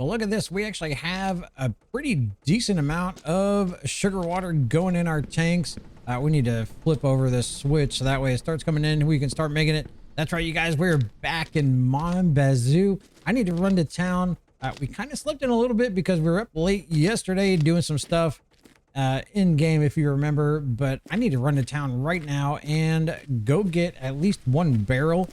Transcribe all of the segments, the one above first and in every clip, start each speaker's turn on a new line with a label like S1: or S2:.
S1: Well, look at this. We actually have a pretty decent amount of sugar water going in our tanks. We need to flip over this switch so that way it starts coming in. We can start making it. That's right, you guys. We're back in Mon Bazou. I need to run to town. We kind of slept in a little bit because we were up late yesterday doing some stuff in game, if you remember. But I need to run to town right now and go get at least one barrel.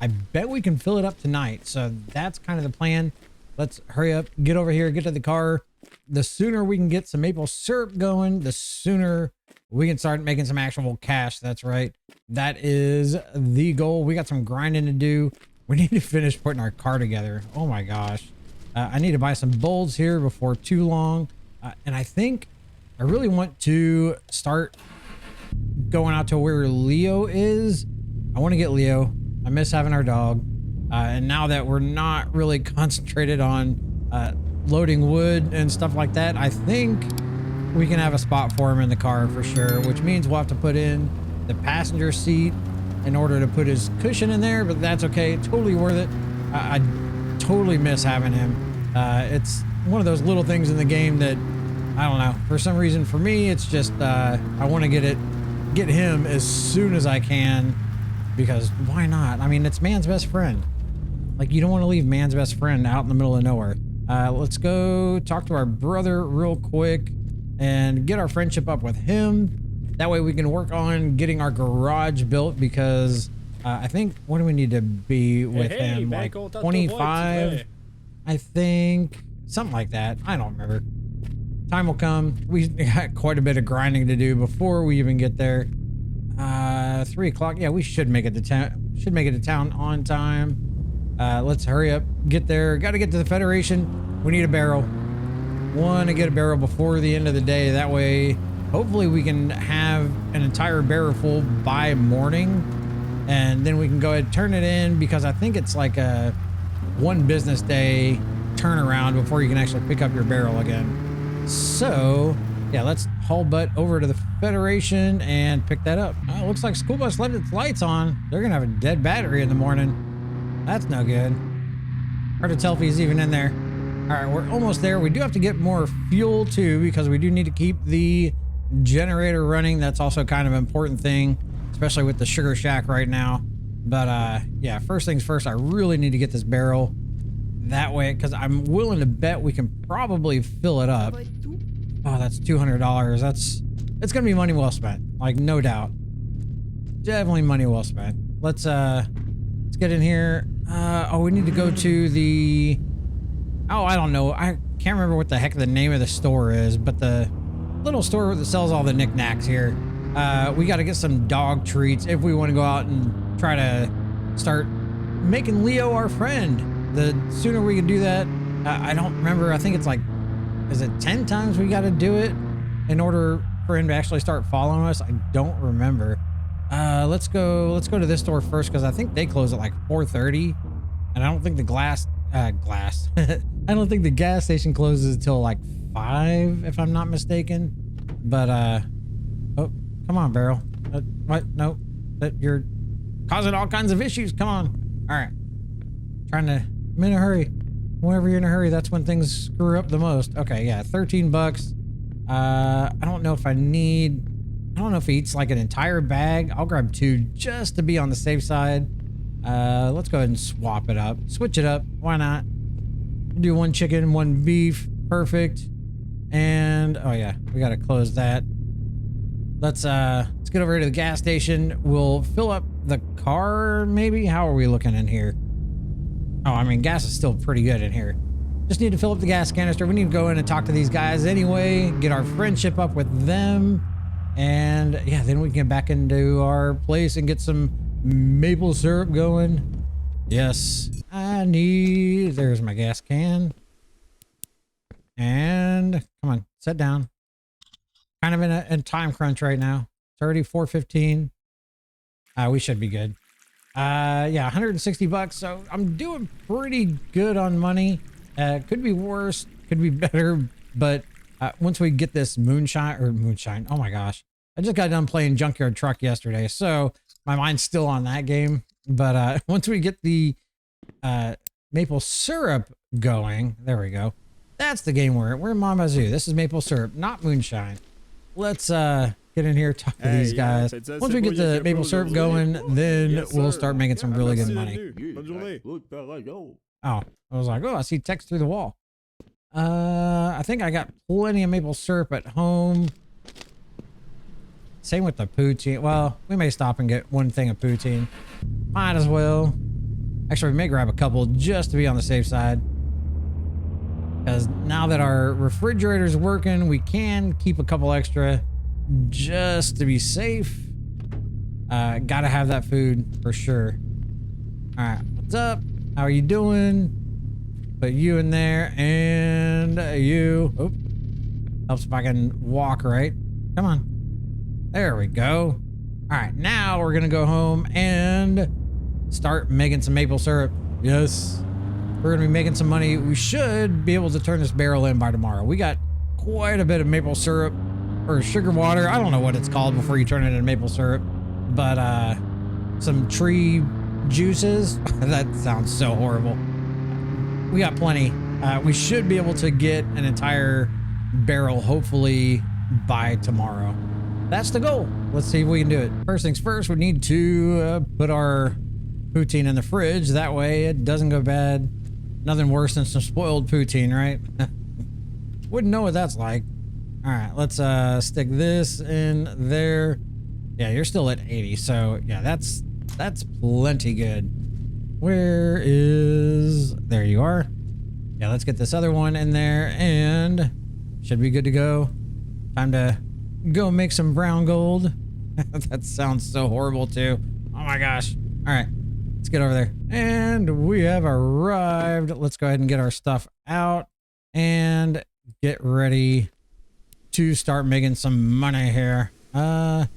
S1: I bet we can fill it up tonight. So that's kind of the plan. Let's hurry up, get over here, get to the car. The sooner we can get some maple syrup going, the sooner we can start making some actual cash. That's right. That is the goal. We got some grinding to do. We need to finish putting our car together. Oh my gosh. I need to buy some bulbs here before too long. And I think I really want to start going out to where Leo is. I want to get Leo. I miss having our dog. And now that we're not really concentrated on loading wood and stuff like that, I think we can have a spot for him in the car for sure, which means we'll have to put in the passenger seat in order to put his cushion in there, but that's okay. Totally worth it. I totally miss having him. It's one of those little things in the game that, I don't know, for some reason for me, it's just, I want to get him as soon as I can, because why not? I mean, it's man's best friend. Like, you don't want to leave man's best friend out in the middle of nowhere. Let's go talk to our brother real quick and get our friendship up with him. That way we can work on getting our garage built, because I think, what do we need to be with him? Like 25, I think. Something like that. I don't remember. Time will come. We got quite a bit of grinding to do before we even get there. 3 o'clock. Yeah, we should make it to town. Should make it to town on time. Let's hurry up. Get there. Got to get to the Federation. We need a barrel. Want to get a barrel before the end of the day. That way, hopefully we can have an entire barrel full by morning. And then we can go ahead and turn it in, because I think it's like a 1 business day turnaround before you can actually pick up your barrel again. So, yeah, let's haul butt over to the Federation and pick that up. Looks like school bus left its lights on. They're going to have a dead battery in the morning. That's no good. Hard to tell if he's even in there. All right, we're almost there. We do have to get more fuel too, because we do need to keep the generator running. That's also kind of an important thing, especially with the sugar shack right now. But yeah, first things first, I really need to get this barrel that way, because I'm willing to bet we can probably fill it up. Oh, that's $200. It's gonna be money well spent, like no doubt. Definitely money well spent. Let's get in here. Oh, we need to go to the, oh, I don't know. I can't remember what the heck the name of the store is, but the little store that sells all the knickknacks here. We got to get some dog treats if we want to go out and try to start making Leo our friend. The sooner we can do that, I don't remember. I think it's like, is it 10 times we got to do it in order for him to actually start following us? I don't remember. Let's go to this store first, because I think they close at like 4:30, and I don't think the I don't think the gas station closes until like 5, if I'm not mistaken. But oh, come on, barrel. What? No, you're causing all kinds of issues. Come on. All right, I'm in a hurry. Whenever you're in a hurry, that's when things screw up the most. Okay, yeah, 13 bucks. I don't know if I don't know if he eats like an entire bag. I'll grab 2 just to be on the safe side. Let's go ahead and swap it up. Switch it up. Why not? Do 1 chicken, 1 beef. Perfect. And, oh yeah, we got to close that. Let's get over here to the gas station. We'll fill up the car, maybe? How are we looking in here? Oh, I mean, gas is still pretty good in here. Just need to fill up the gas canister. We need to go in and talk to these guys anyway, get our friendship up with them. And yeah, then we can get back into our place and get some maple syrup going. Yes, there's my gas can. And come on, sit down. Kind of in a time crunch right now. 34:15. We should be good. Yeah, 160 bucks. So I'm doing pretty good on money. Could be worse, could be better, but once we get this moonshine, oh my gosh. I just got done playing Junkyard Truck yesterday, so my mind's still on that game. But once we get the maple syrup going. There we go. That's the game we're in Mon Bazou. This is maple syrup, not moonshine. Let's get in here, talk to these guys. Once we get the maple syrup going, then we'll start making some really good money. Oh, I was like, oh, I see text through the wall. I think I got plenty of maple syrup at home. Same with the poutine. Well, we may stop and get one thing of poutine. Might as well. Actually, we may grab a couple just to be on the safe side. Because now that our refrigerator's working, we can keep a couple extra just to be safe. Gotta have that food for sure. All right, what's up? How are you doing? Put you in there and you. Oh, helps if I can walk right. Come on. There we go. All right, now we're gonna go home and start making some maple syrup. Yes, we're gonna be making some money. We should be able to turn this barrel in by tomorrow. We got quite a bit of maple syrup or sugar water. I don't know what it's called before you turn it into maple syrup, but some tree juices. That sounds so horrible. We got plenty. We should be able to get an entire barrel hopefully by tomorrow. That's the goal. Let's see if we can do it. First things first, we need to put our poutine in the fridge. That way it doesn't go bad. Nothing worse than some spoiled poutine, right? Wouldn't know what that's like. All right, let's stick this in there. Yeah, you're still at 80, so yeah, that's plenty good. Where is... There you are. Yeah, let's get this other one in there and should be good to go. Time to go make some brown gold. That sounds so horrible too. Oh my gosh. All right, let's get over there. And we have arrived. Let's go ahead and get our stuff out and get ready to start making some money here. I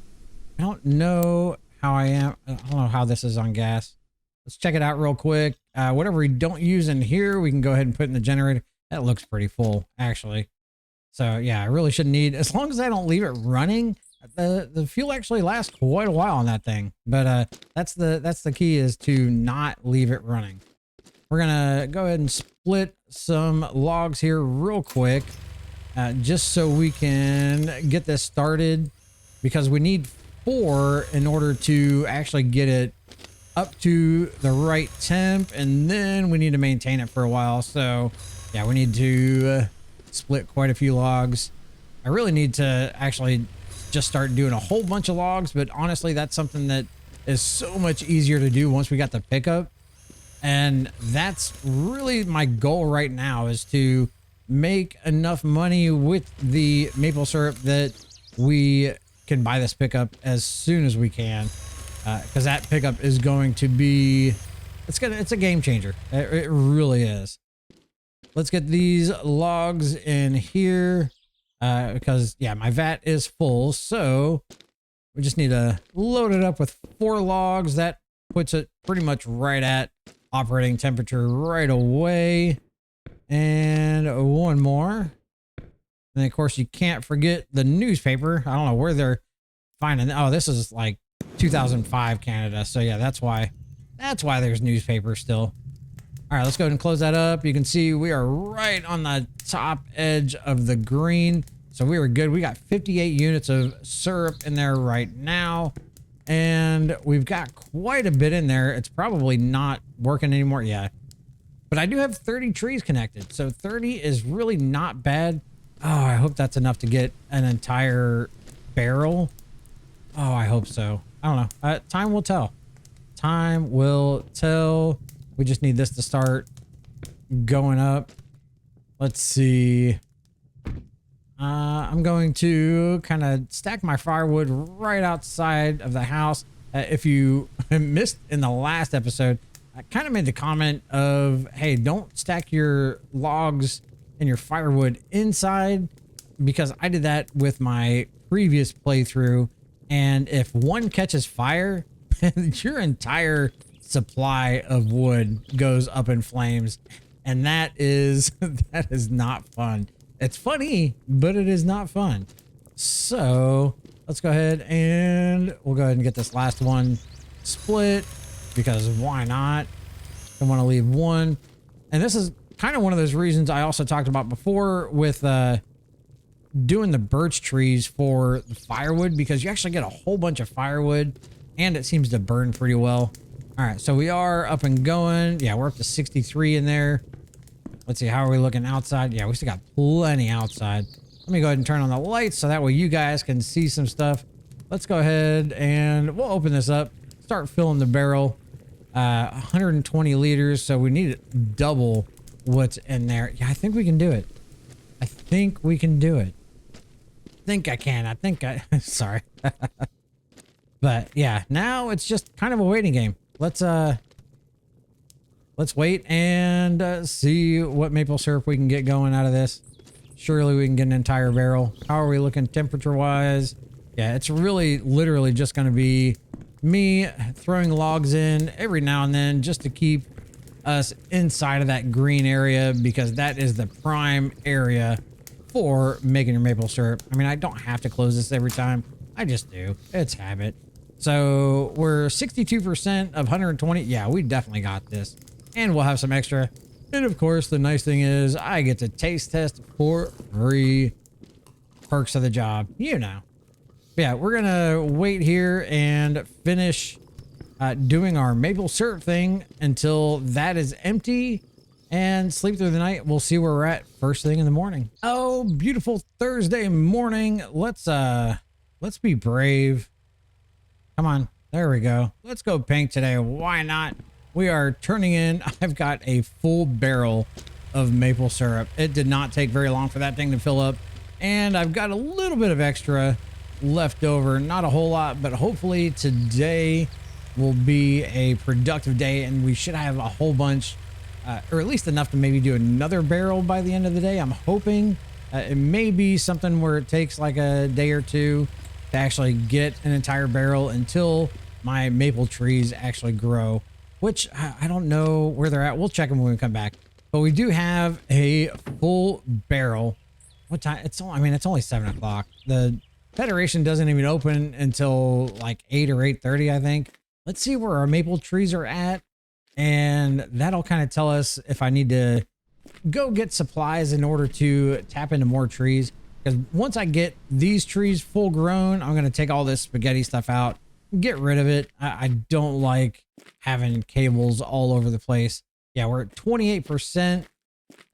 S1: don't know how I am. I don't know how this is on gas. Let's check it out real quick. Whatever we don't use in here, we can go ahead and put in the generator. That looks pretty full, actually. So yeah, I really shouldn't need, as long as I don't leave it running, the fuel actually lasts quite a while on that thing. But that's the key, is to not leave it running. We're gonna go ahead and split some logs here real quick, just so we can get this started, because we need 4 in order to actually get it up to the right temp, and then we need to maintain it for a while. So yeah, we need to split quite a few logs. I really need to actually just start doing a whole bunch of logs, but honestly, that's something that is so much easier to do once we got the pickup. And that's really my goal right now, is to make enough money with the maple syrup that we can buy this pickup as soon as we can. Because that pickup is going to be, it's a game changer. It really is. Let's get these logs in here, because yeah, my vat is full. So we just need to load it up with 4 logs. That puts it pretty much right at operating temperature right away. And one more. And of course, you can't forget the newspaper. I don't know where they're finding. Oh, this is like 2005 Canada. So yeah, that's why there's newspaper still. All right, let's go ahead and close that up. You can see we are right on the top edge of the green. So we were good. We got 58 units of syrup in there right now. And we've got quite a bit in there. It's probably not working anymore. Yeah. But I do have 30 trees connected. So 30 is really not bad. Oh, I hope that's enough to get an entire barrel. Oh, I hope so. I don't know. Time will tell. Time will tell. We just need this to start going up. Let's see. I'm going to kind of stack my firewood right outside of the house. If you missed in the last episode, I kind of made the comment of, hey, don't stack your logs and your firewood inside, because I did that with my previous playthrough. And if one catches fire, your entire supply of wood goes up in flames. And that is not fun. It's funny, but it is not fun. So let's go ahead and we'll go ahead and get this last one split, because why not? Don't want to leave one. And this is kind of one of those reasons I also talked about before with doing the birch trees for the firewood, because you actually get a whole bunch of firewood and it seems to burn pretty well. All right, so we are up and going. Yeah, we're up to 63 in there. Let's see, how are we looking outside? Yeah, we still got plenty outside. Let me go ahead and turn on the lights so that way you guys can see some stuff. Let's go ahead and we'll open this up, start filling the barrel. 120 liters, so we need to double what's in there. Yeah, I think we can do it. I think we can do it. Sorry. But yeah, now it's just kind of a waiting game. Let's wait and see what maple syrup we can get going out of this. Surely we can get an entire barrel. How are we looking temperature wise? Yeah, it's really literally just going to be me throwing logs in every now and then just to keep us inside of that green area, because that is the prime area for making your maple syrup. I mean, I don't have to close this every time. I just do. It's habit. So we're 62% of 120. Yeah, we definitely got this. And we'll have some extra. And of course, the nice thing is I get to taste test for free. Perks of the job, you know. Yeah, we're gonna wait here and finish doing our maple syrup thing until that is empty and sleep through the night. We'll see where we're at first thing in the morning. Oh, beautiful Thursday morning. Let's be brave. Come on, there we go. Let's go pink today. Why not? We are turning in. I've got a full barrel of maple syrup. It did not take very long for that thing to fill up, and I've got a little bit of extra left over. Not a whole lot, but hopefully today will be a productive day and we should have a whole bunch, or at least enough to maybe do another barrel by the end of the day. I'm hoping it may be something where it takes like a day or two to actually get an entire barrel until my maple trees actually grow, which I don't know where they're at. We'll check them when we come back, but we do have a full barrel. What time? It's only 7 o'clock. The Federation doesn't even open until like 8 or 8:30, I think. Let's see where our maple trees are at, and that'll kind of tell us if I need to go get supplies in order to tap into more trees. Because once I get these trees full grown, I'm going to take all this spaghetti stuff out and get rid of it. I don't like having cables all over the place. Yeah, we're at 28%.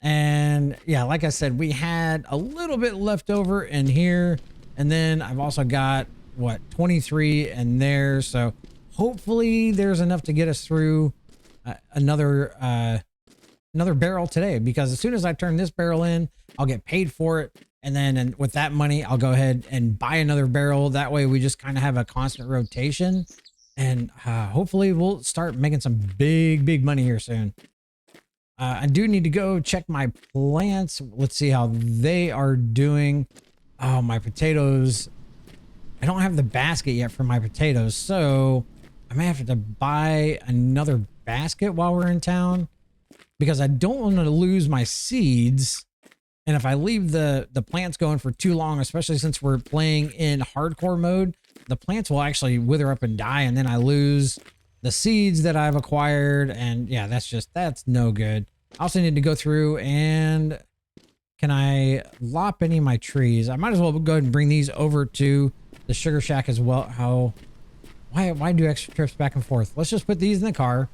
S1: And yeah, like I said, we had a little bit left over in here. And then I've also got, what, 23 in there. So hopefully there's enough to get us through another barrel today. Because as soon as I turn this barrel in, I'll get paid for it. And then with that money, I'll go ahead and buy another barrel. That way we just kind of have a constant rotation. And hopefully we'll start making some big money here soon. I do need to go check my plants. Let's see how they are doing. Oh, my potatoes. I don't have the basket yet for my potatoes, so I may have to buy another basket while we're in town because I don't want to lose my seeds. And if I leave the plants going for too long, especially since we're playing in hardcore mode, the plants will actually wither up and die, and then I lose the seeds that I've acquired. And yeah, that's no good. I also need to go through and can I lop any of my trees? I might as well go ahead and bring these over to the sugar shack as well. Why do extra trips back and forth? Let's just put these in the car.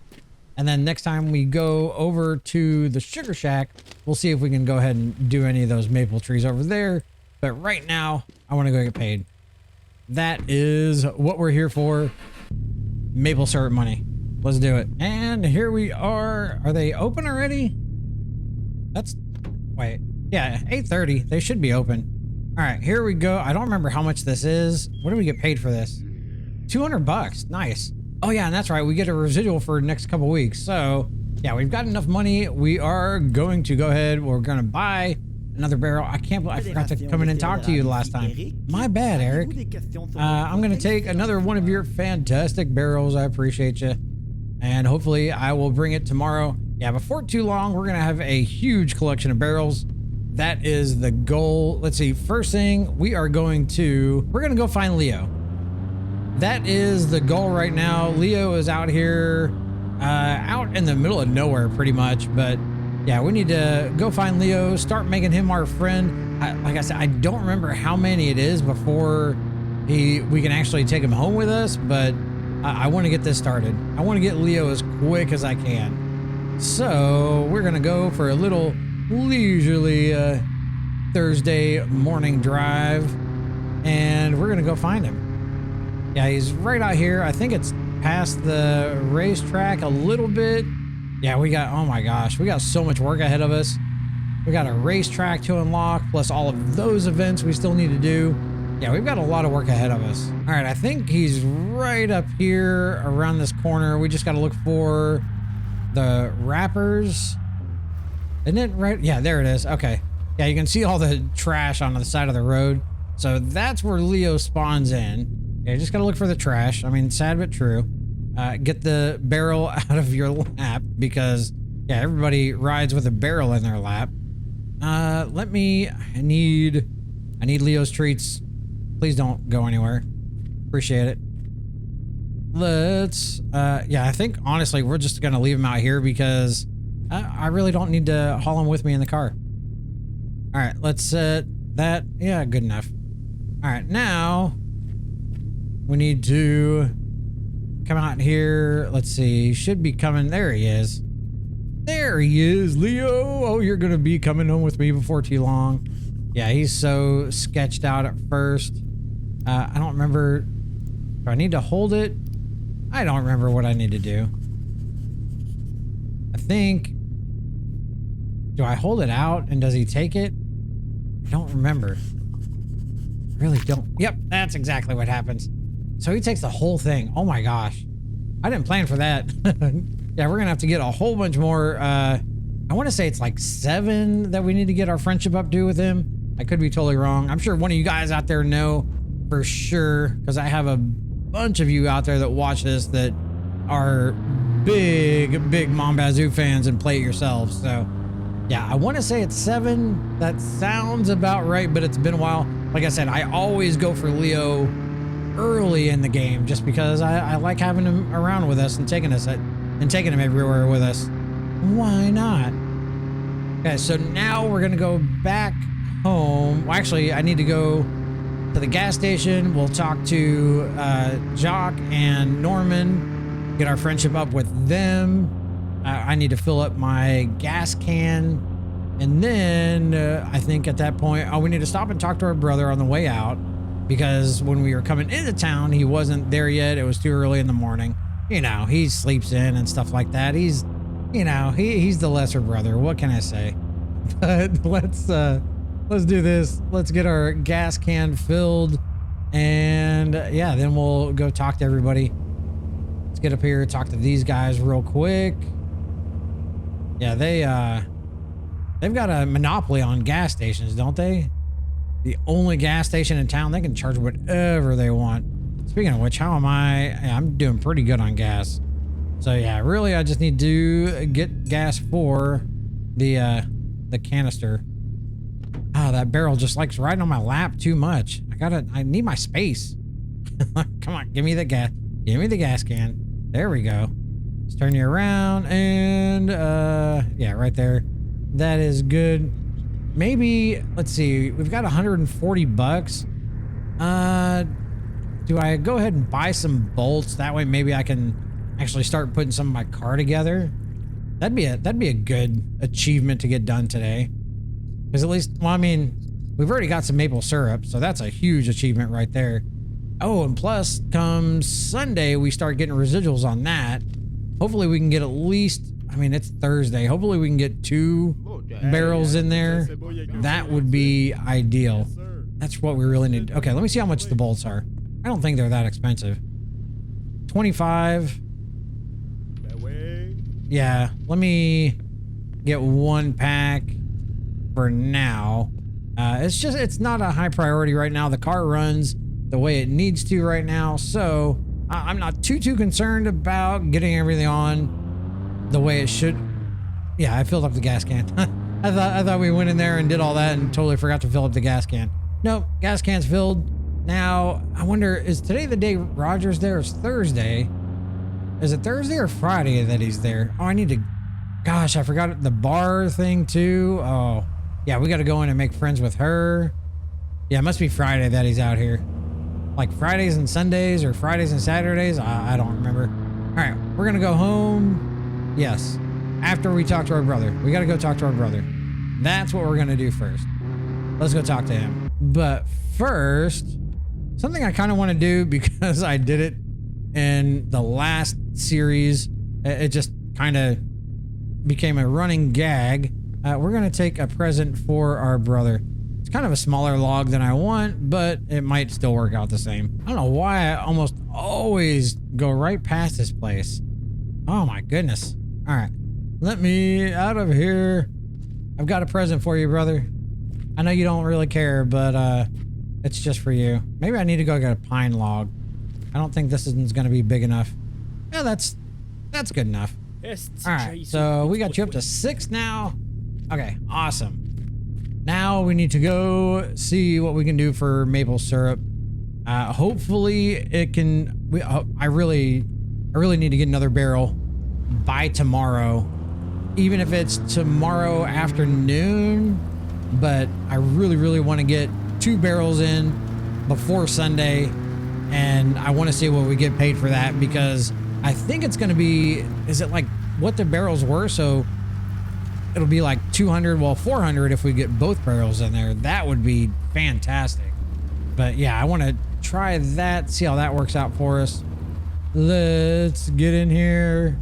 S1: And then next time we go over to the sugar shack, we'll see if we can go ahead and do any of those maple trees over there. But right now, I want to go get paid. That is what we're here for. Maple syrup money. Let's do it. And here we are. Are they open already? Wait. Yeah, 8:30. They should be open. All right, here we go. I don't remember how much this is. What do we get paid for this? $200. Nice. Oh yeah, and that's right. We get a residual for the next couple weeks. So yeah, we've got enough money. We are going to go ahead. We're going to buy another barrel. I forgot to come in and talk to you last time. My bad, Eric. I'm going to take another one of your fantastic barrels. I appreciate you. And hopefully I will bring it tomorrow. Yeah, before too long, we're going to have a huge collection of barrels. That is the goal. Let's see. First thing, we're going to go find Leo. That is the goal right now. Leo is out here, out in the middle of nowhere pretty much, but Yeah, we need to go find Leo, start making him our friend. Like I said, I don't remember how many it is before we can actually take him home with us, but I want to get this started. I want to get Leo as quick as I can. So we're going to go for a little leisurely Thursday morning drive, and we're going to go find him. Yeah, he's right out here. I think it's past the racetrack a little bit. Yeah, oh my gosh, we got so much work ahead of us. We got a racetrack to unlock, plus all of those events we still need to do. Yeah, we've got a lot of work ahead of us. All right, I think he's right up here around this corner. We just got to look for the wrappers. Isn't it right? Yeah, there it is. Okay. Yeah, you can see all the trash on the side of the road. So that's where Leo spawns in. Yeah, you just got to look for the trash. I mean, sad but true. Get the barrel out of your lap because, yeah, everybody rides with a barrel in their lap. I need Leo's treats. Please don't go anywhere. Appreciate it. Yeah, I think honestly, we're just going to leave him out here because I really don't need to haul him with me in the car. All right, let's set that. Yeah, good enough. All right, now we need to come out here. Let's see. He should be coming. There he is. There he is, Leo. Oh, you're going to be coming home with me before too long. Yeah, he's so sketched out at first. I don't remember. Do I need to hold it? I don't remember what I need to do. I think. Do I hold it out and does he take it? I don't remember. I really don't. Yep, that's exactly what happens. So he takes the whole thing. Oh my gosh. I didn't plan for that. Yeah, we're gonna have to get a whole bunch more. I want to say it's like 7 that we need to get our friendship up to with him. I could be totally wrong. I'm sure one of you guys out there know for sure, because I have a bunch of you out there that watch this that are big Mon Bazou fans and play it yourselves. So yeah, I want to say it's 7. That sounds about right, but it's been a while. Like I said, I always go for Leo early in the game just because I like having him around with us and taking him everywhere with us. Why not? Okay, so now we're gonna go back home. Well, actually, I need to go to the gas station. We'll talk to Jock and Norman, get our friendship up with them. I need to fill up my gas can, and then I think at that point, we need to stop and talk to our brother on the way out, because when we were coming into town, he wasn't there yet. It was too early in the morning. You know, he sleeps in and stuff like that. He's, you know, he's the lesser brother. What can I say? But let's do this. Let's get our gas can filled, and yeah, then we'll go talk to everybody. Let's get up here, talk to these guys real quick. Yeah, they've got a monopoly on gas stations, don't they? The only gas station in town. They can charge whatever they want. Speaking of which, how am I? Yeah, I'm doing pretty good on gas. So yeah, really, I just need to get gas for the canister. Ah, that barrel just likes riding on my lap too much. I need my space. Come on, give me the gas. Give me the gas can. There we go. Let's turn you around, and yeah, right there. That is good. Maybe, let's see, we've got 140 bucks. Do I go ahead and buy some bolts? That way maybe I can actually start putting some of my car together. That'd be a good achievement to get done today. Because at least, well, I mean, we've already got some maple syrup, so that's a huge achievement right there. Oh, and plus, come Sunday, we start getting residuals on that. Hopefully we can get at least, I mean, it's Thursday. Hopefully we can get 2 barrels in there. That would be ideal. That's what we really need. Okay, let me see how much the bolts are. I don't think they're that expensive. 25. Yeah, let me get 1 pack for now. It's not a high priority right now. The car runs the way it needs to right now, so I'm not too concerned about getting everything on the way it should. Yeah, I filled up the gas can. I thought we went in there and did all that and totally forgot to fill up the gas can. Nope, gas can's filled. Now, I wonder, is today the day Roger's there? It's Thursday. Is it Thursday or Friday that he's there? Oh, I need to Gosh, I forgot the bar thing too. Oh, yeah, we got to go in and make friends with her. Yeah, it must be Friday that he's out here. Like Fridays and Sundays or Fridays and Saturdays. I don't remember. All right, we're going to go home. Yes. After we talk to our brother. We got to go talk to our brother. That's what we're going to do first. Let's go talk to him. But first, something I kind of want to do because I did it in the last series. It just kind of became a running gag. We're going to take a present for our brother. It's kind of a smaller log than I want, but it might still work out the same. I don't know why I almost always go right past this place. Oh my goodness. All right. Let me out of here. I've got a present for you, brother. I know you don't really care, but it's just for you. Maybe I need to go get a pine log. I don't think this is going to be big enough. Yeah, that's good enough. All right, so we got you up to 6 now. Okay, awesome. Now we need to go see what we can do for maple syrup. Hopefully it can. I really need to get another barrel by tomorrow, even if it's tomorrow afternoon. But I really want to get 2 barrels in before Sunday, and I want to see what we get paid for that, because I think it's going to be, is it like what the barrels were? So it'll be like 200, well, 400 if we get both barrels in there. That would be fantastic. But yeah, I want to try that, see how that works out for us. Let's get in here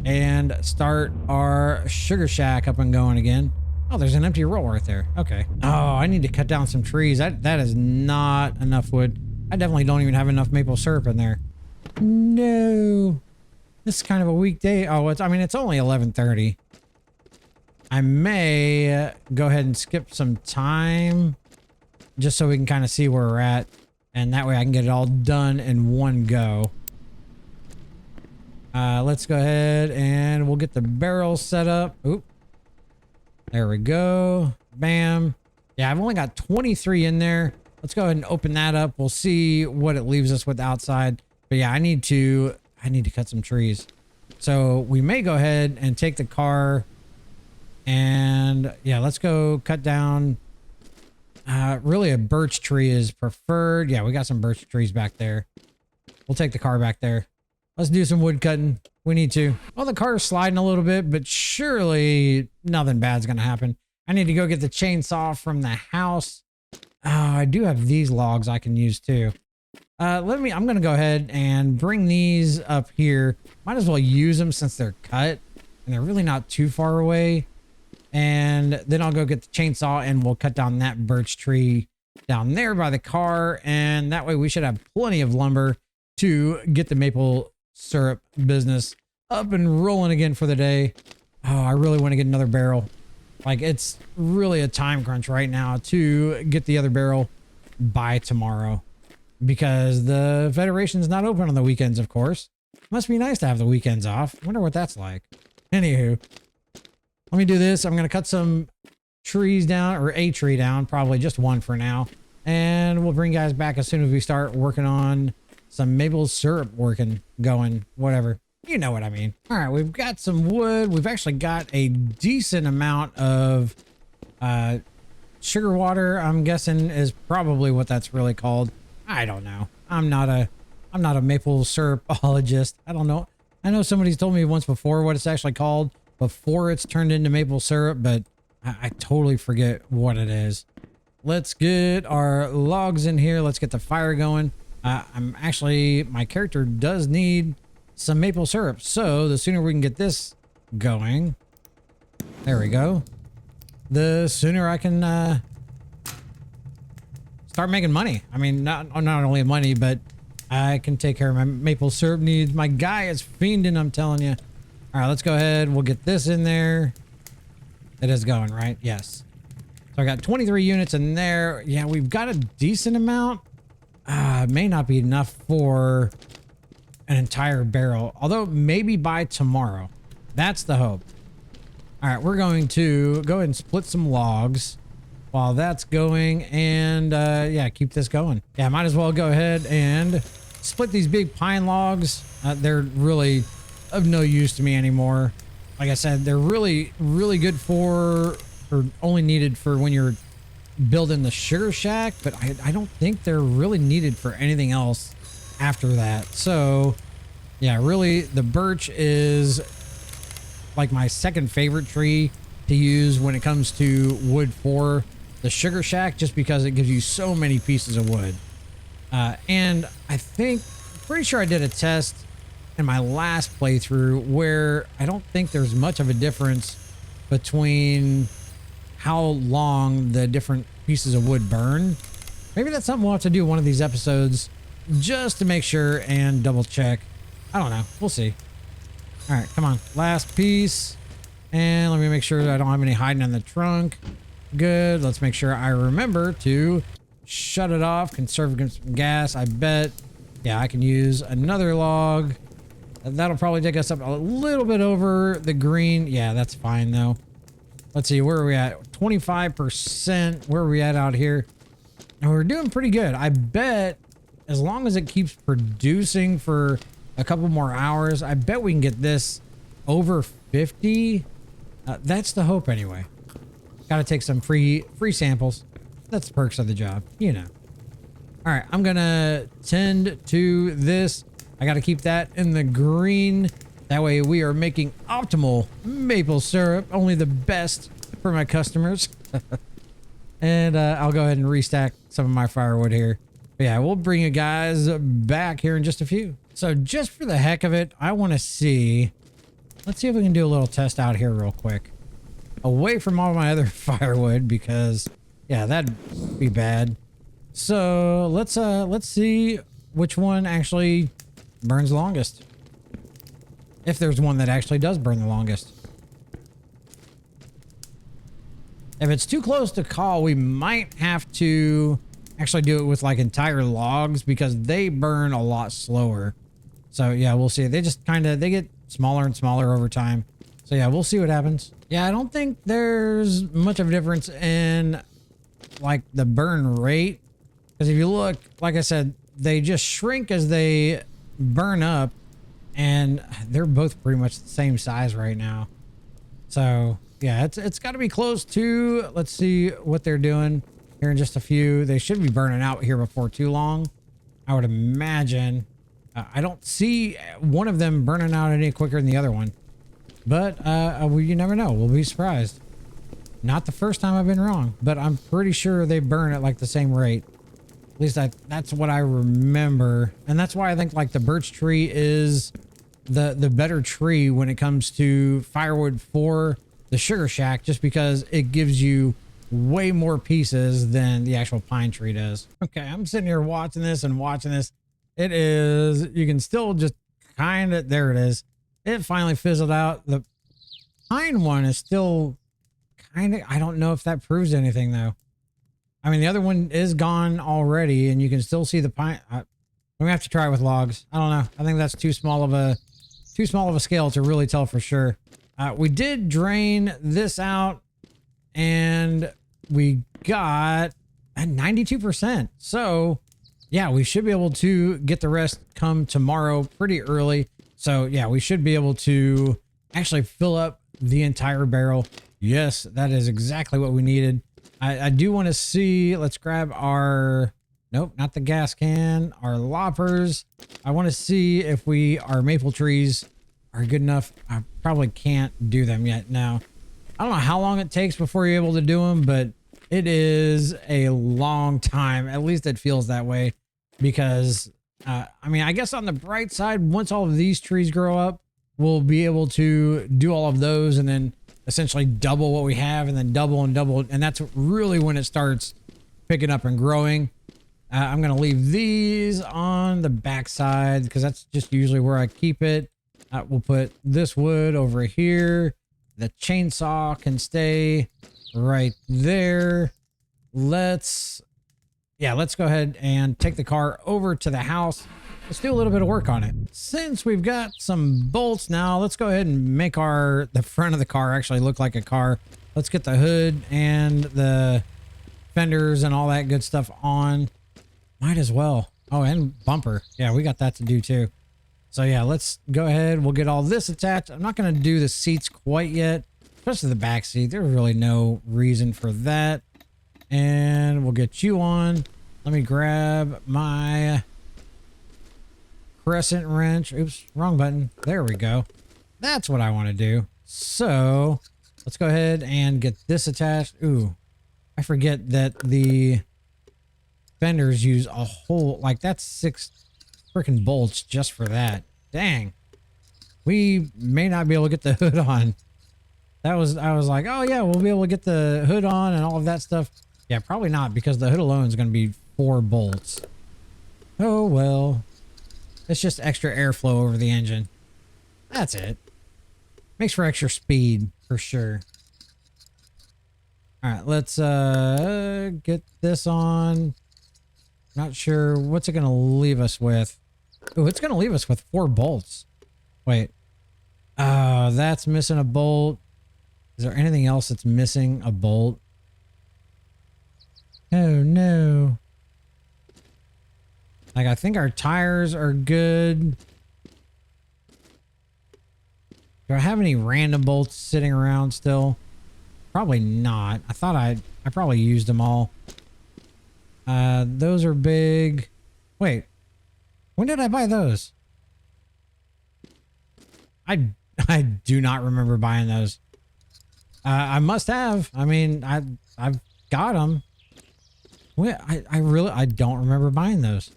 S1: and start our sugar shack up and going again. Oh, there's an empty roll right there. Okay. Oh, I need to cut down some trees. That is not enough wood. I definitely don't even have enough maple syrup in there. No. This is kind of a weak day. Oh, it's only 11:30. I may go ahead and skip some time just so we can kind of see where we're at. And that way I can get it all done in one go. Let's go ahead and we'll get the barrels set up. Oop. There we go. Bam. Yeah, I've only got 23 in there. Let's go ahead and open that up. We'll see what it leaves us with outside. But yeah, I need to cut some trees. So we may go ahead and take the car and yeah, let's go cut down. Really a birch tree is preferred. Yeah, we got some birch trees back there. We'll take the car back there. Let's do some wood cutting. We need to. Well, the car's sliding a little bit, but surely nothing bad's going to happen. I need to go get the chainsaw from the house. Oh, I do have these logs I can use too. I'm going to go ahead and bring these up here. Might as well use them since they're cut and they're really not too far away. And then I'll go get the chainsaw and we'll cut down that birch tree down there by the car. And that way we should have plenty of lumber to get the maple syrup business up and rolling again for the day. Oh, I really want to get another barrel. Like, it's really a time crunch right now to get the other barrel by tomorrow because the Federation's not open on the weekends, of course. Must be nice to have the weekends off. I wonder what that's like. Anywho, let me do this. I'm going to cut some trees down, or a tree down, probably just one for now. And we'll bring you guys back as soon as we start working on some maple syrup going, whatever. You know what I mean. All right, we've got some wood. We've actually got a decent amount of sugar water, I'm guessing is probably what that's really called. I don't know. I'm not a maple syrupologist. I don't know. I know somebody's told me once before what it's actually called before it's turned into maple syrup, but I totally forget what it is. Let's get our logs in here. Let's get the fire going. My character does need some maple syrup, so the sooner we can get this going, there we go, the sooner I can start making money. I mean, not only money, but I can take care of my maple syrup needs. My guy is fiending, I'm telling you. All right, let's go ahead. We'll get this in there. It is going, right? Yes. So I got 23 units in there. Yeah, we've got a decent amount. It may not be enough for an entire barrel, although maybe by tomorrow. That's the hope. All right, we're going to go ahead and split some logs while that's going, and yeah, keep this going. Yeah, might as well go ahead and split these big pine logs. They're really of no use to me anymore. Like I said, they're really, really good for, or only needed for when you're building the sugar shack, but I don't think they're really needed for anything else after that. So yeah, really the birch is like my second favorite tree to use when it comes to wood for the sugar shack, just because it gives you so many pieces of wood. And I think, pretty sure I did a test in my last playthrough where I don't think there's much of a difference between how long the different pieces of wood burn. Maybe that's something we'll have to do one of these episodes just to make sure and double check. I don't know. We'll see. All right, come on. Last piece. And let me make sure that I don't have any hiding in the trunk. Good. Let's make sure I remember to shut it off. Conserve some gas. I bet. Yeah, I can use another log. That'll probably take us up a little bit over the green. Yeah, that's fine though. Let's see, where are we at? 25%. Where are we at out here? And we're doing pretty good. I bet as long as it keeps producing for a couple more hours, I bet we can get this over 50. That's the hope anyway. Got to take some free samples. That's the perks of the job, you know. All right, I'm gonna tend to this. I got to keep that in the green. That way we are making optimal maple syrup, only the best for my customers. And I'll go ahead and restack some of my firewood here. But yeah, we'll bring you guys back here in just a few. So just for the heck of it, I want to see, let's see if we can do a little test out here real quick. Away from all my other firewood, because yeah, that'd be bad. So let's see which one actually burns longest. If there's one that actually does burn the longest. If it's too close to call, we might have to actually do it with like entire logs, because they burn a lot slower. So yeah, we'll see. They just they get smaller and smaller over time. So yeah, we'll see what happens. Yeah, I don't think there's much of a difference in like the burn rate. Because if you look, like I said, they just shrink as they burn up, and they're both pretty much the same size right now. So yeah, it's got to be close to, let's see what they're doing here in just a few. They should be burning out here before too long, I would imagine. I don't see one of them burning out any quicker than the other one, but you never know. We'll be surprised. Not the first time I've been wrong, but I'm pretty sure they burn at like the same rate. At least that's what I remember. And that's why I think like the birch tree is the better tree when it comes to firewood for the sugar shack, just because it gives you way more pieces than the actual pine tree does. Okay, I'm sitting here watching this and watching this. It is, you can still just there it is. It finally fizzled out. The pine one is still I don't know if that proves anything though. I mean, the other one is gone already, and you can still see the pine. We have to try it with logs. I don't know. I think that's too small of a scale to really tell for sure. We did drain this out, and we got 92%. So yeah, we should be able to get the rest come tomorrow pretty early. So yeah, we should be able to actually fill up the entire barrel. Yes, that is exactly what we needed. I do want to see, let's grab our, nope, not the gas can, our loppers. I want to see if our maple trees are good enough. I probably can't do them yet. No, I don't know how long it takes before you're able to do them, but it is a long time. At least it feels that way, because I mean, I guess on the bright side, once all of these trees grow up, we'll be able to do all of those and then essentially double what we have, and then double and double. And that's really when it starts picking up and growing. I'm going to leave these on the back side, because that's just usually where I keep it. We'll put this wood over here. The chainsaw can stay right there. Let's go ahead and take the car over to the house. Let's do a little bit of work on it. Since we've got some bolts now, let's go ahead and make the front of the car actually look like a car. Let's get the hood and the fenders and all that good stuff on. Might as well. Oh, and bumper. Yeah, we got that to do too. So yeah, let's go ahead. We'll get all this attached. I'm not going to do the seats quite yet, especially the back seat. There's really no reason for that. And we'll get you on. Let me grab my crescent wrench. Oops, wrong button. There we go. That's what I want to do. So let's go ahead and get this attached. Ooh, I forget that the fenders use a whole, like that's 6 freaking bolts just for that. Dang. We may not be able to get the hood on. I was like, oh yeah, we'll be able to get the hood on and all of that stuff. Yeah, probably not, because the hood alone is going to be 4 bolts. Oh well. It's just extra airflow over the engine. That's it. Makes for extra speed for sure. All right, let's get this on. Not sure what's it going to leave us with. Oh, it's going to leave us with 4 bolts. Wait. Oh, that's missing a bolt. Is there anything else that's missing a bolt? Oh, no. Like, I think our tires are good. Do I have any random bolts sitting around still? Probably not. I thought I probably used them all. Those are big. Wait. When did I buy those? I do not remember buying those. I must have. I mean, I've got them. Wait, I don't remember buying those.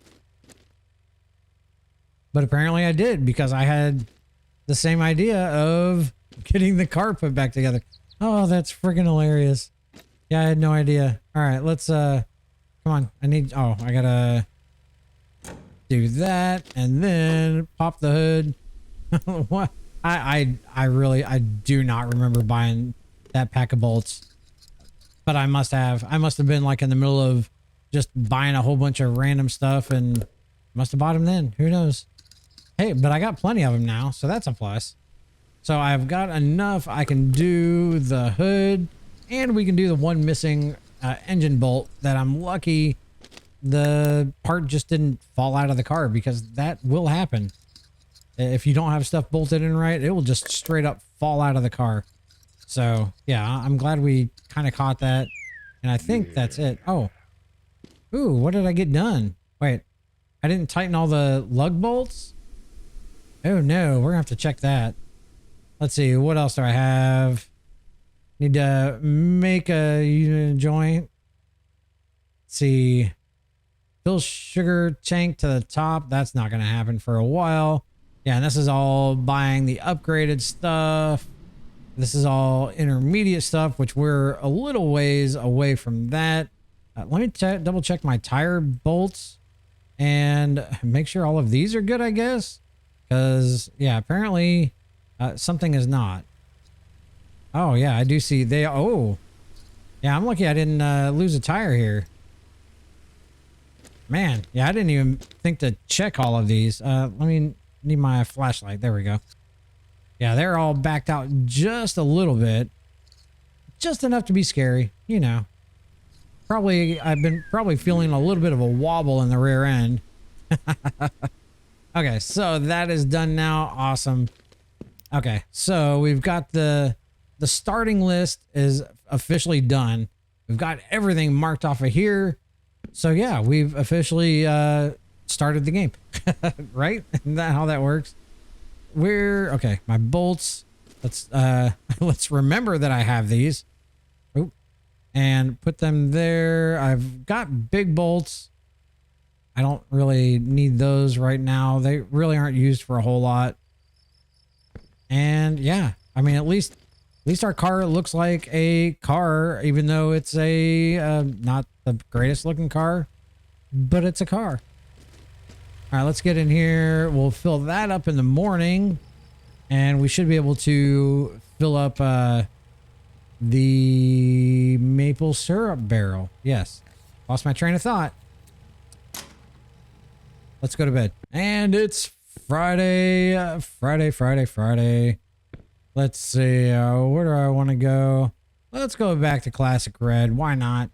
S1: But apparently I did, because I had the same idea of getting the car put back together. Oh, that's freaking hilarious. Yeah, I had no idea. All right, let's come on. I gotta do that and then pop the hood. What? I do not remember buying that pack of bolts. But I must have. I must have been like in the middle of just buying a whole bunch of random stuff and must have bought them then. Who knows? Hey, but I got plenty of them now, so that's a plus. So I've got enough. I can do the hood, and we can do the one missing engine bolt that I'm lucky the part just didn't fall out of the car, because that will happen. If you don't have stuff bolted in right, it will just straight up fall out of the car. So yeah, I'm glad we kind of caught that. And I think that's it. Oh, ooh, what did I get done? Wait, I didn't tighten all the lug bolts? Oh no, we're gonna have to check that. Let's see, what else do I have? Need to make a unit joint. Let's see. Fill sugar tank to the top. That's not gonna happen for a while. Yeah, and this is all buying the upgraded stuff. This is all intermediate stuff, which we're a little ways away from that. Let me double check my tire bolts and make sure all of these are good, I guess. Because, yeah, apparently something is not. Oh, yeah, I do see they... Oh, yeah, I'm lucky I didn't lose a tire here. Man, yeah, I didn't even think to check all of these. Let me... Need my flashlight. There we go. Yeah, they're all backed out just a little bit. Just enough to be scary, you know. I've been feeling a little bit of a wobble in the rear end. Okay, so that is done now. Awesome. Okay, so we've got the starting list is officially done. We've got everything marked off of here. So yeah, we've officially started the game. Right? Isn't that how that works? Okay, my bolts. Let's remember that I have these. Oop. And put them there. I've got big bolts. I don't really need those right now. They really aren't used for a whole lot. And yeah, I mean, at least our car looks like a car, even though it's a not the greatest looking car, but it's a car. All right, let's get in here. We'll fill that up in the morning, and we should be able to fill up the maple syrup barrel. Yes. Lost my train of thought. Let's go to bed. And it's Friday. Friday. Let's see. Where do I want to go? Let's go back to Classic Red. Why not?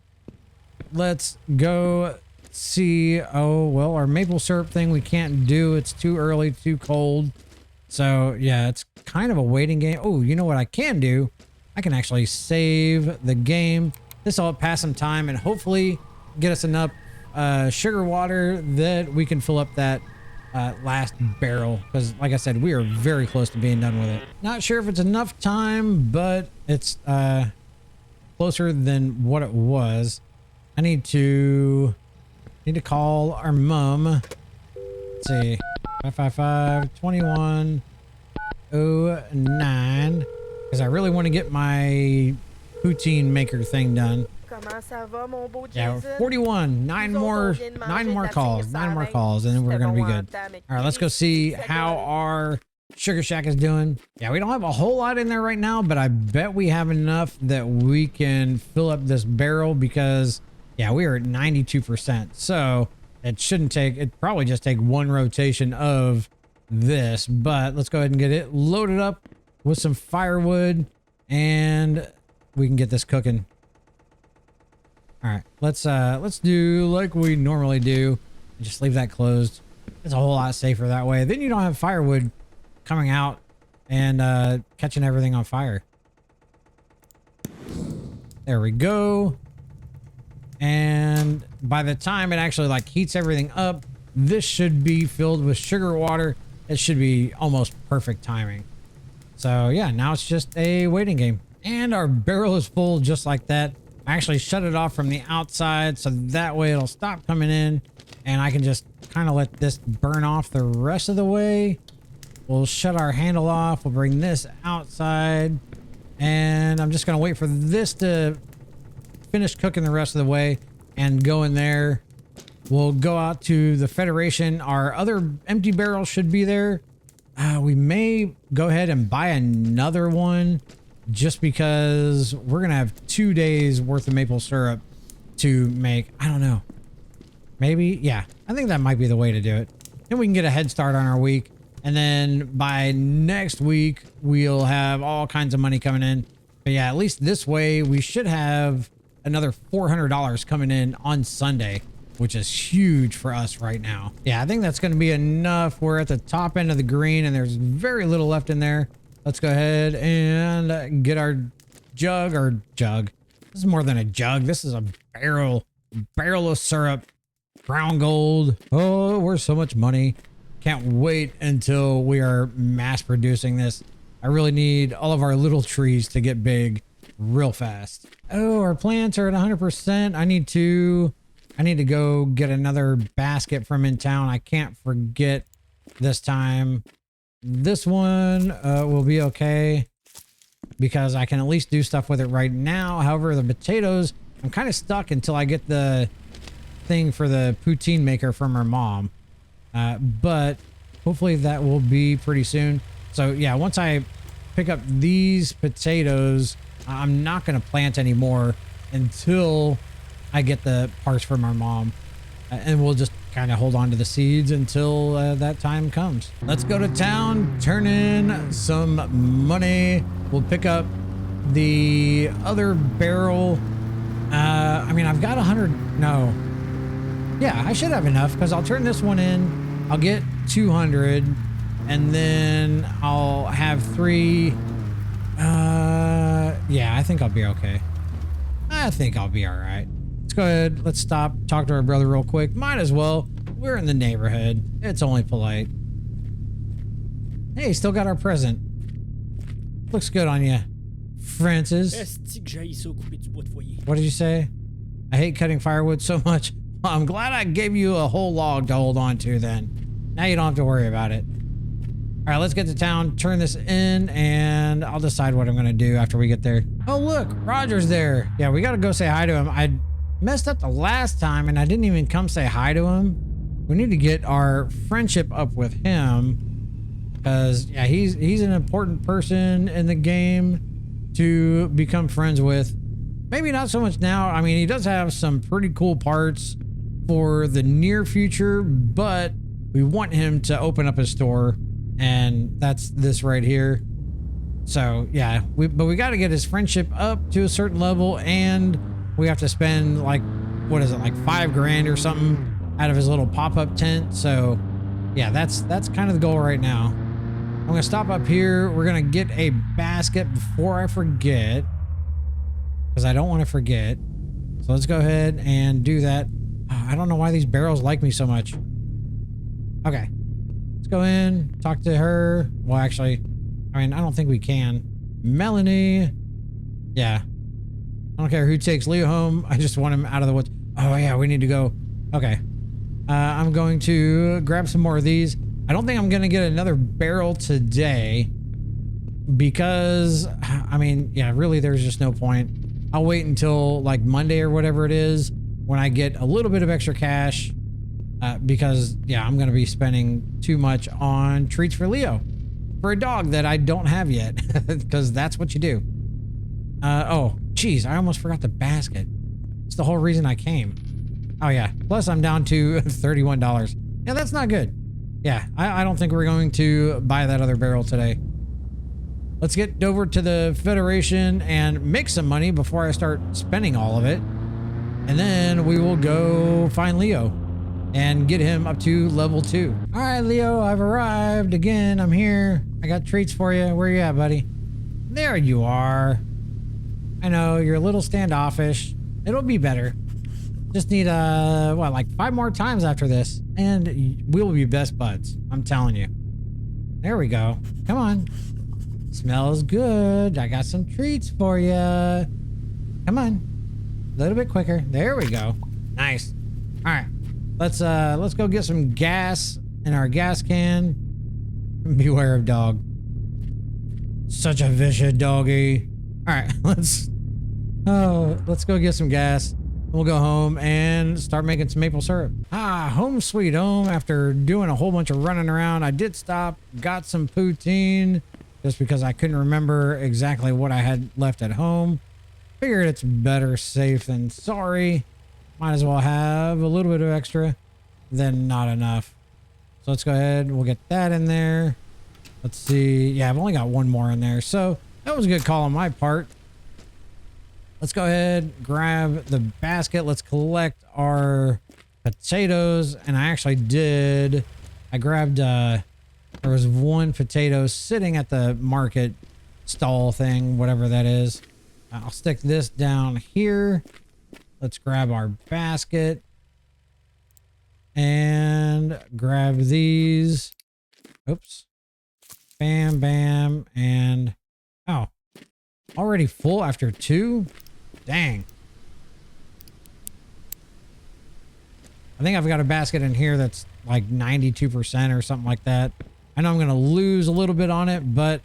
S1: Let's go let's see. Oh, well, our maple syrup thing we can't do. It's too early, too cold. So yeah, it's kind of a waiting game. Oh, you know what I can do? I can actually save the game. This will pass some time and hopefully get us enough sugar water that we can fill up that last barrel. Because like I said, we are very close to being done with it. Not sure if it's enough time, but it's closer than what it was. I need to call our mom. Let's see. 555-2109. Because I really want to get my poutine maker thing done. Yeah, 41. Nine more calls. Nine more calls, and then we're gonna be good. All right, let's go see how our Sugar Shack is doing. Yeah, we don't have a whole lot in there right now, but I bet we have enough that we can fill up this barrel because, yeah, we are at 92%. So it shouldn't take, it probably just take one rotation of this, but let's go ahead and get it loaded up with some firewood and we can get this cooking. All right, let's do like we normally do and just leave that closed. It's a whole lot safer that way. Then you don't have firewood coming out and catching everything on fire. There we go. And by the time it actually like heats everything up, this should be filled with sugar water. It should be almost perfect timing. So yeah, now it's just a waiting game. And our barrel is full just like that. I actually shut it off from the outside so that way it'll stop coming in and I can just kind of let this burn off the rest of the way. We'll shut our handle off. We'll bring this outside and I'm just going to wait for this to finish cooking the rest of the way and go in there. We'll go out to the Federation. Our other empty barrel should be there. We may go ahead and buy another one just because we're going to have 2 days worth of maple syrup to make. I don't know. Maybe. Yeah, I think that might be the way to do it. Then we can get a head start on our week. And then by next week, we'll have all kinds of money coming in. But yeah, at least this way, we should have another $400 coming in on Sunday, which is huge for us right now. Yeah, I think that's going to be enough. We're at the top end of the green and there's very little left in there. Let's go ahead and get our jug. This is more than a jug. This is a barrel of syrup, brown gold. Oh, we're so much money. Can't wait until we are mass producing this. I really need all of our little trees to get big real fast. Oh, our plants are at 100%. I need to go get another basket from in town. I can't forget this time. This one will be okay because I can at least do stuff with it right now. However, the potatoes, I'm kind of stuck until I get the thing for the poutine maker from her mom. But hopefully that will be pretty soon. So yeah, once I pick up these potatoes, I'm not going to plant anymore until I get the parts from our mom. And we'll just kind of hold on to the seeds until that time comes. Let's go to town, turn in some money. We'll pick up the other barrel. I mean, I've got 100. No. Yeah, I should have enough because I'll turn this one in. I'll get 200 and then I'll have 3. Yeah, I think I'll be okay. I think I'll be all right. Let's go ahead. Let's stop, talk to our brother real quick. Might as well. We're in the neighborhood. It's only polite. Hey, still got our present. Looks good on you, Francis. What did you say? I hate cutting firewood so much. Well, I'm glad I gave you a whole log to hold on to then. Now you don't have to worry about it. All right, let's get to town, turn this in, and I'll decide what I'm going to do after we get there. Oh, look, Roger's there. Yeah, we got to go say hi to him. I messed up the last time, and I didn't even come say hi to him. We need to get our friendship up with him because, yeah, he's an important person in the game to become friends with. Maybe not so much now. I mean, he does have some pretty cool parts for the near future, but we want him to open up his store. And that's this right here. So yeah, but we got to get his friendship up to a certain level, and we have to spend like what is it, like 5 grand or something out of his little pop-up tent. So yeah, that's kind of the goal right now. I'm gonna stop up here. We're gonna get a basket before I forget, because I don't want to forget. So let's go ahead and do that. Oh, I don't know why these barrels like me so much. Okay, let's go in, talk to her. Well, actually, I mean, I don't think we can. Melanie. Yeah. I don't care who takes Leo home. I just want him out of the woods. Oh yeah, we need to go. Okay. I'm going to grab some more of these. I don't think I'm going to get another barrel today because, I mean, yeah, really there's just no point. I'll wait until like Monday or whatever it is when I get a little bit of extra cash because, yeah, I'm going to be spending too much on treats for Leo. For a dog that I don't have yet, because that's what you do. Oh, geez, I almost forgot the basket. It's the whole reason I came. Oh, yeah. Plus, I'm down to $31. Yeah, that's not good. Yeah, I don't think we're going to buy that other barrel today. Let's get over to the Federation and make some money before I start spending all of it. And then we will go find Leo and get him up to level 2. All right, Leo, I've arrived again. I'm here. I got treats for you. Where you at, buddy? There you are. I know you're a little standoffish. It'll be better. Just need what, like 5 more times after this, and we'll be best buds. I'm telling you. There we go. Come on. Smells good. I got some treats for you. Come on. A little bit quicker. There we go. Nice. All right. Let's go get some gas in our gas can. Beware of dog. Such a vicious doggy. All right, let's go get some gas. We'll go home and start making some maple syrup. Home sweet home. After doing a whole bunch of running around, I did stop, got some poutine just because I couldn't remember exactly what I had left at home. Figured it's better safe than sorry. Might as well have a little bit of extra than not enough. So let's go ahead. We'll get that in there. Let's see. Yeah, I've only got 1 more in there. So that was a good call on my part. Let's go ahead, grab the basket. Let's collect our potatoes. And I actually did. I grabbed, there was 1 potato sitting at the market stall thing, whatever that is. I'll stick this down here. Let's grab our basket and grab these. Oops. Bam, bam, and oh, already full after 2? Dang. I think I've got a basket in here that's like 92% or something like that. I know I'm going to lose a little bit on it, but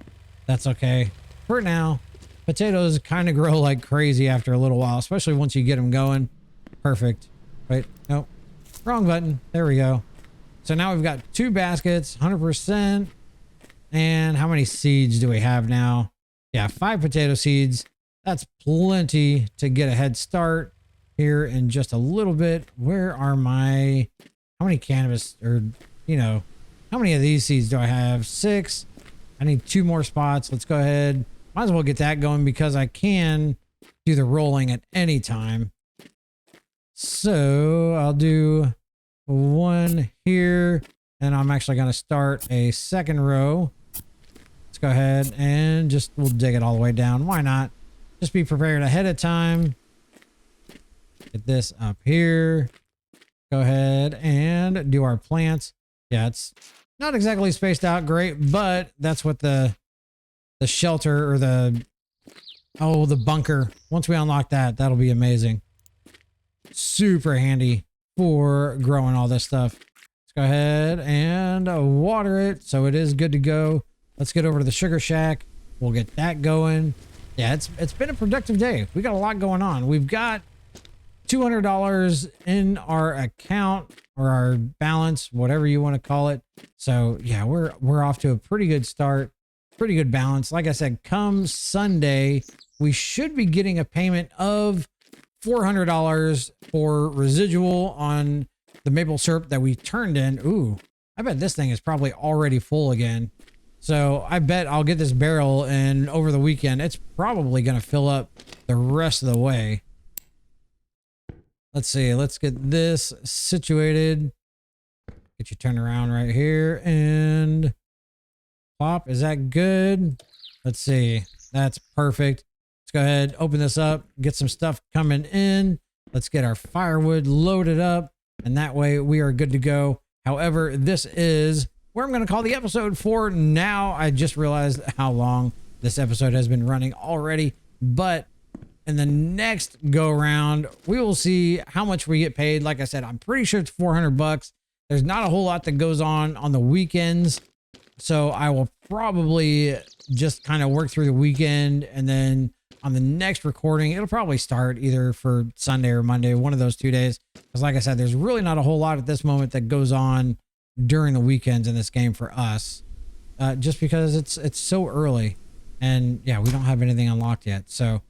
S1: that's okay. For now, potatoes kind of grow like crazy after a little while, especially once you get them going. Perfect. Wait, nope. Wrong button. There we go. So now we've got 2 baskets, 100%. And how many seeds do we have now? Yeah, 5 potato seeds. That's plenty to get a head start here in just a little bit. Where are my, how many cannabis, or, you know, how many of these seeds do I have? 6. I need 2 more spots. Let's go ahead. Might as well get that going because I can do the rolling at any time. So I'll do 1 here, and I'm actually going to start a 2nd row. Let's go ahead and we'll dig it all the way down. Why not? Just be prepared ahead of time. Get this up here. Go ahead and do our plants. Yeah, it's not exactly spaced out great, but that's what the shelter or the bunker. Once we unlock that, that'll be amazing. Super handy for growing all this stuff. Let's go ahead and water it so it is good to go. Let's get over to the sugar shack. We'll get that going. Yeah, it's been a productive day. We got a lot going on. We've got $200 in our account, or our balance, whatever you want to call it. So yeah, we're off to a pretty good start. Pretty good balance. Like I said, come Sunday, we should be getting a payment of $400 for residual on the maple syrup that we turned in. Ooh, I bet this thing is probably already full again. So I bet I'll get this barrel, and over the weekend, it's probably going to fill up the rest of the way. Let's see. Let's get this situated. Get you turned around right here and plop. Is that good? Let's see. That's perfect. Let's go ahead, open this up, get some stuff coming in. Let's get our firewood loaded up, and that way we are good to go. However, this is where I'm going to call the episode for now. I just realized how long this episode has been running already, but in the next go round, we will see how much we get paid. Like I said, I'm pretty sure it's 400 bucks. There's not a whole lot that goes on the weekends. So I will probably just kind of work through the weekend, and then on the next recording, it'll probably start either for Sunday or Monday, one of those 2 days. Because like I said, there's really not a whole lot at this moment that goes on during the weekends in this game for us, just because it's so early, and yeah, we don't have anything unlocked yet. So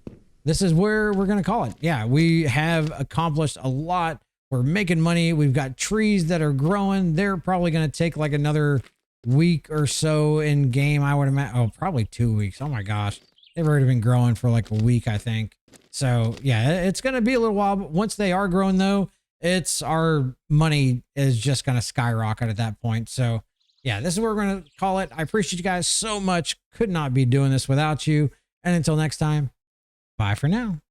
S1: this is where we're going to call it. Yeah, we have accomplished a lot. We're making money. We've got trees that are growing. They're probably going to take like another week or so in game, I would imagine. Oh, probably 2 weeks. Oh my gosh. They've already been growing for like a week, I think. So yeah, it's going to be a little while, but once they are growing though, it's our money is just going to skyrocket at that point. So yeah, this is what we're going to call it. I appreciate you guys so much. Could not be doing this without you. And until next time, bye for now.